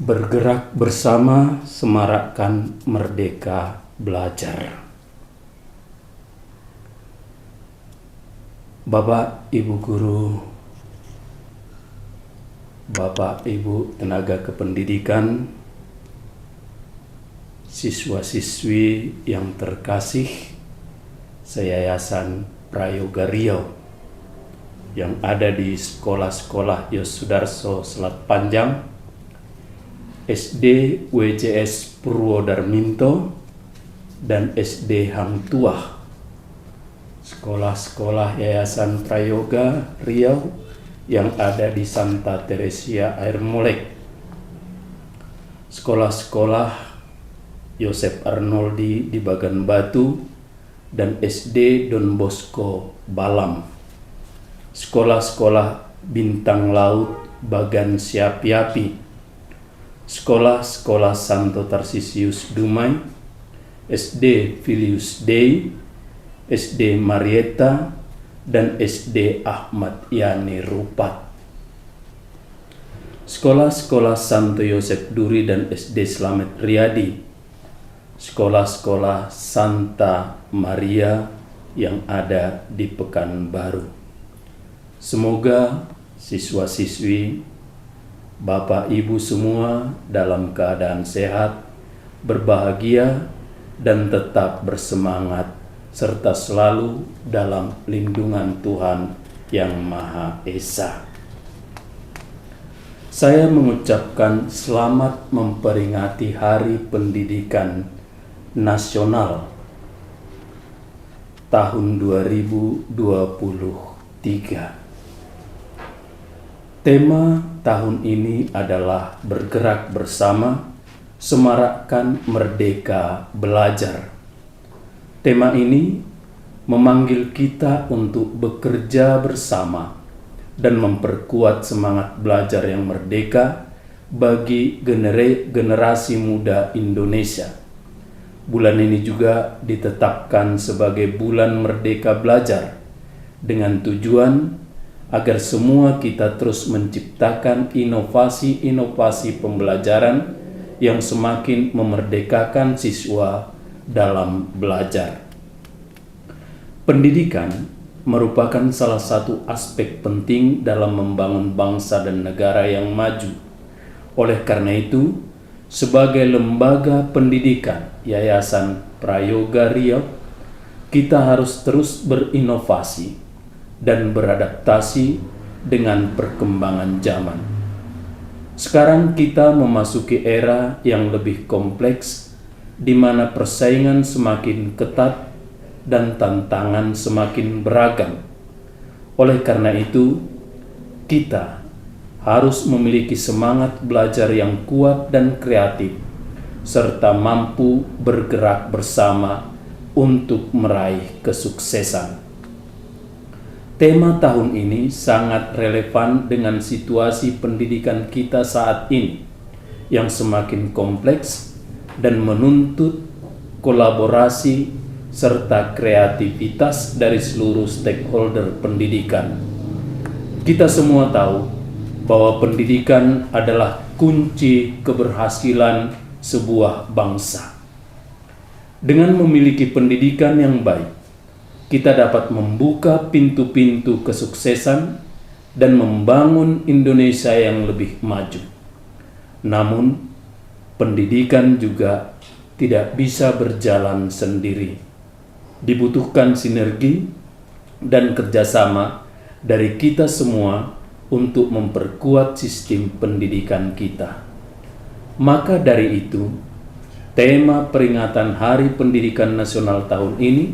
Bergerak bersama semarakkan merdeka belajar. Bapak, Ibu guru, Bapak, Ibu tenaga kependidikan, siswa-siswi yang terkasih Yayasan Prayoga Riau yang ada di sekolah-sekolah Yosudarso Selat Panjang, SD WCS Purwodarminto, dan SD Hang Tuah, sekolah-sekolah Yayasan Prayoga Riau yang ada di Santa Teresia Air Molek, sekolah-sekolah Yosep Arnoldi di Bagan Batu, dan SD Don Bosco Balam, sekolah-sekolah Bintang Laut Bagan Siapi-api, sekolah-sekolah Santo Tarsisius Dumai, SD Filius Dei, SD Marietta, dan SD Ahmad Yani Rupat, sekolah-sekolah Santo Yosef Duri dan SD Slamet Riyadi, sekolah-sekolah Santa Maria yang ada di Pekanbaru. Semoga siswa-siswi, Bapak Ibu semua dalam keadaan sehat, berbahagia, dan tetap bersemangat, serta selalu dalam lindungan Tuhan Yang Maha Esa. Saya mengucapkan selamat memperingati Hari Pendidikan Nasional tahun 2023. Tema tahun ini adalah bergerak bersama, semarakkan merdeka belajar. Tema ini memanggil kita untuk bekerja bersama dan memperkuat semangat belajar yang merdeka bagi generasi muda Indonesia. Bulan ini juga ditetapkan sebagai Bulan Merdeka Belajar dengan tujuan agar semua kita terus menciptakan inovasi-inovasi pembelajaran yang semakin memerdekakan siswa dalam belajar. Pendidikan merupakan salah satu aspek penting dalam membangun bangsa dan negara yang maju. Oleh karena itu, sebagai lembaga pendidikan Yayasan Prayoga Riau, kita harus terus berinovasi dan beradaptasi dengan perkembangan zaman. Sekarang kita memasuki era yang lebih kompleks, di mana persaingan semakin ketat dan tantangan semakin beragam. Oleh karena itu, kita harus memiliki semangat belajar yang kuat dan kreatif, serta mampu bergerak bersama untuk meraih kesuksesan. Tema tahun ini sangat relevan dengan situasi pendidikan kita saat ini yang semakin kompleks dan menuntut kolaborasi serta kreativitas dari seluruh stakeholder pendidikan. Kita semua tahu bahwa pendidikan adalah kunci keberhasilan sebuah bangsa. Dengan memiliki pendidikan yang baik, kita dapat membuka pintu-pintu kesuksesan dan membangun Indonesia yang lebih maju. Namun, pendidikan juga tidak bisa berjalan sendiri. Dibutuhkan sinergi dan kerjasama dari kita semua untuk memperkuat sistem pendidikan kita. Maka dari itu, tema peringatan Hari Pendidikan Nasional tahun ini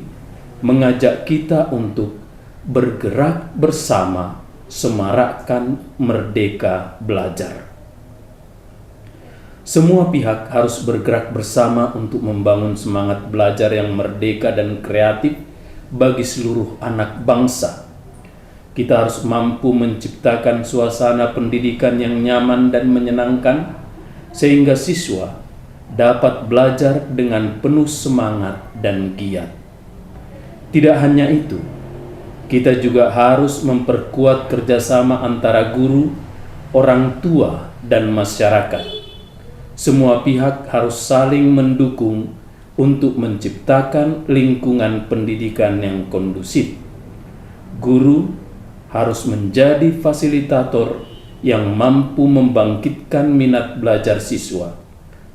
mengajak kita untuk bergerak bersama, semarakkan merdeka belajar. Semua pihak harus bergerak bersama untuk membangun semangat belajar yang merdeka dan kreatif bagi seluruh anak bangsa. Kita harus mampu menciptakan suasana pendidikan yang nyaman dan menyenangkan, sehingga siswa dapat belajar dengan penuh semangat dan giat. Tidak hanya itu, kita juga harus memperkuat kerjasama antara guru, orang tua, dan masyarakat. Semua pihak harus saling mendukung untuk menciptakan lingkungan pendidikan yang kondusif. Guru harus menjadi fasilitator yang mampu membangkitkan minat belajar siswa.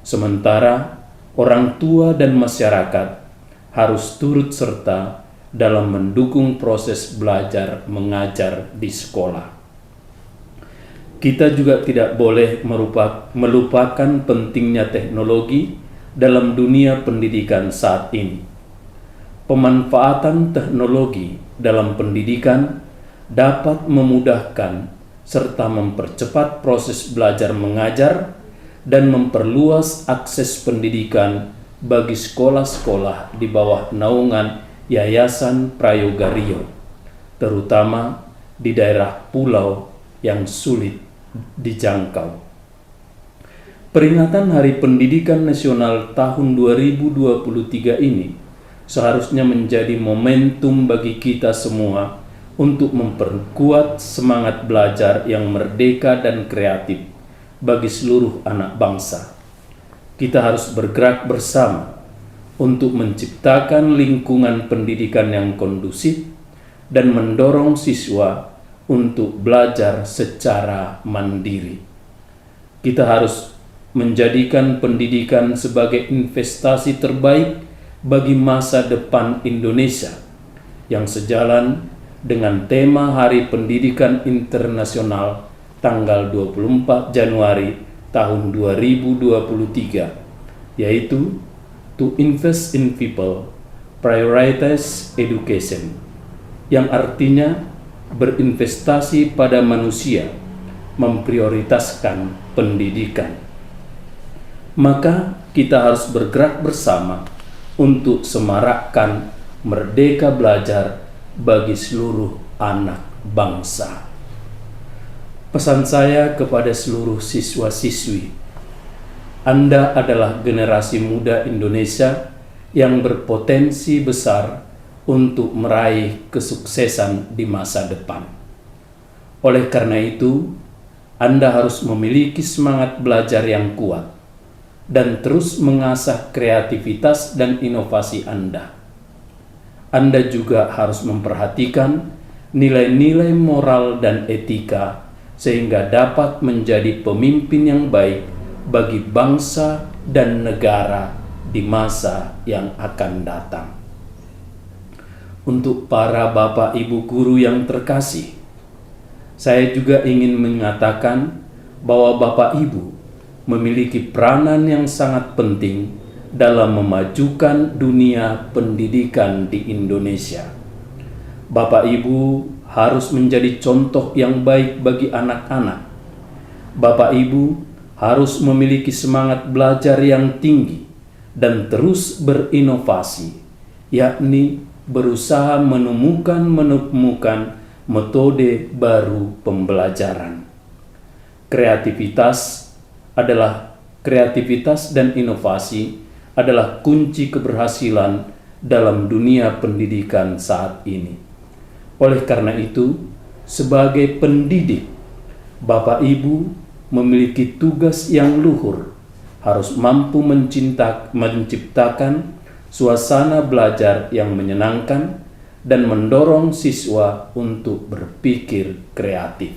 Sementara orang tua dan masyarakat harus turut serta dalam mendukung proses belajar mengajar di sekolah. Kita juga tidak boleh melupakan pentingnya teknologi dalam dunia pendidikan saat ini. Pemanfaatan teknologi dalam pendidikan dapat memudahkan serta mempercepat proses belajar mengajar dan memperluas akses pendidikan bagi sekolah-sekolah di bawah naungan Yayasan Prayoga Rio, terutama di daerah pulau yang sulit dijangkau. Peringatan Hari Pendidikan Nasional tahun 2023 ini seharusnya menjadi momentum bagi kita semua untuk memperkuat semangat belajar yang merdeka dan kreatif bagi seluruh anak bangsa. Kita harus bergerak bersama untuk menciptakan lingkungan pendidikan yang kondusif dan mendorong siswa untuk belajar secara mandiri. Kita harus menjadikan pendidikan sebagai investasi terbaik bagi masa depan Indonesia yang sejalan dengan tema Hari Pendidikan Internasional tanggal 24 Januari tahun 2023, yaitu To Invest in People, Prioritize Education, yang artinya berinvestasi pada manusia, memprioritaskan pendidikan. Maka kita harus bergerak bersama untuk semarakkan merdeka belajar bagi seluruh anak bangsa. Pesan saya kepada seluruh siswa-siswi, Anda adalah generasi muda Indonesia yang berpotensi besar untuk meraih kesuksesan di masa depan. Oleh karena itu, Anda harus memiliki semangat belajar yang kuat dan terus mengasah kreativitas dan inovasi Anda. Anda juga harus memperhatikan nilai-nilai moral dan etika sehingga dapat menjadi pemimpin yang baik bagi bangsa dan negara di masa yang akan datang. Untuk para Bapak Ibu guru yang terkasih, saya juga ingin mengatakan bahwa Bapak Ibu memiliki peranan yang sangat penting dalam memajukan dunia pendidikan di Indonesia. Bapak Ibu harus menjadi contoh yang baik bagi anak-anak. Bapak Ibu harus memiliki semangat belajar yang tinggi dan terus berinovasi, yakni berusaha menemukan metode baru pembelajaran. Kreativitas dan inovasi adalah kunci keberhasilan dalam dunia pendidikan saat ini. Oleh karena itu, sebagai pendidik, Bapak Ibu memiliki tugas yang luhur, harus mampu menciptakan suasana belajar yang menyenangkan dan mendorong siswa untuk berpikir kreatif.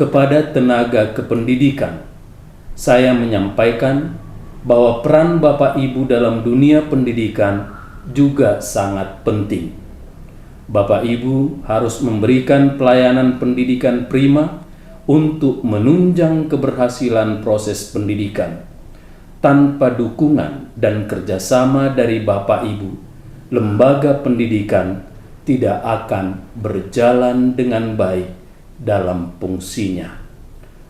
Kepada tenaga kependidikan, saya menyampaikan bahwa peran Bapak Ibu dalam dunia pendidikan juga sangat penting. Bapak Ibu harus memberikan pelayanan pendidikan prima untuk menunjang keberhasilan proses pendidikan. Tanpa dukungan dan kerjasama dari Bapak Ibu, lembaga pendidikan tidak akan berjalan dengan baik dalam fungsinya.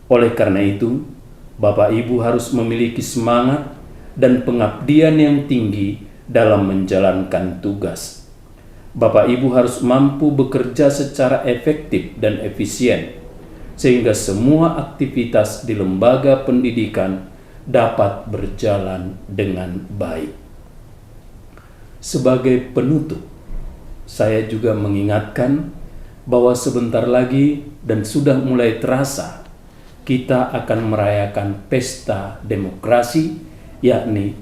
Oleh karena itu, Bapak Ibu harus memiliki semangat dan pengabdian yang tinggi dalam menjalankan tugas. Bapak Ibu harus mampu bekerja secara efektif dan efisien, sehingga semua aktivitas di lembaga pendidikan dapat berjalan dengan baik. Sebagai penutup, saya juga mengingatkan bahwa sebentar lagi dan sudah mulai terasa kita akan merayakan pesta demokrasi, yakni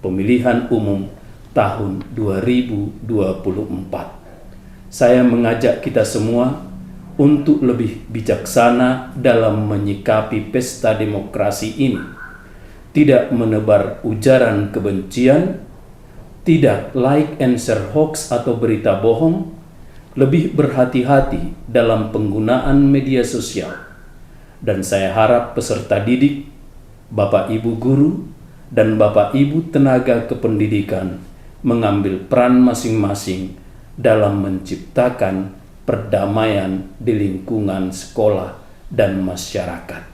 pemilihan umum tahun 2024. Saya mengajak kita semua untuk lebih bijaksana dalam menyikapi pesta demokrasi ini, tidak menebar ujaran kebencian, tidak like and share hoax atau berita bohong, lebih berhati-hati dalam penggunaan media sosial. Dan saya harap peserta didik, Bapak Ibu guru, dan Bapak Ibu tenaga kependidikan mengambil peran masing-masing dalam menciptakan perdamaian di lingkungan sekolah dan masyarakat.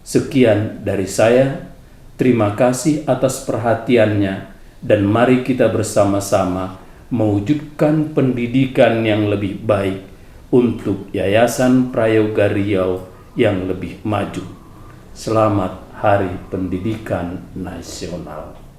Sekian dari saya, terima kasih atas perhatiannya, dan mari kita bersama-sama mewujudkan pendidikan yang lebih baik untuk Yayasan Prayoga Riau yang lebih maju. Selamat Hari Pendidikan Nasional.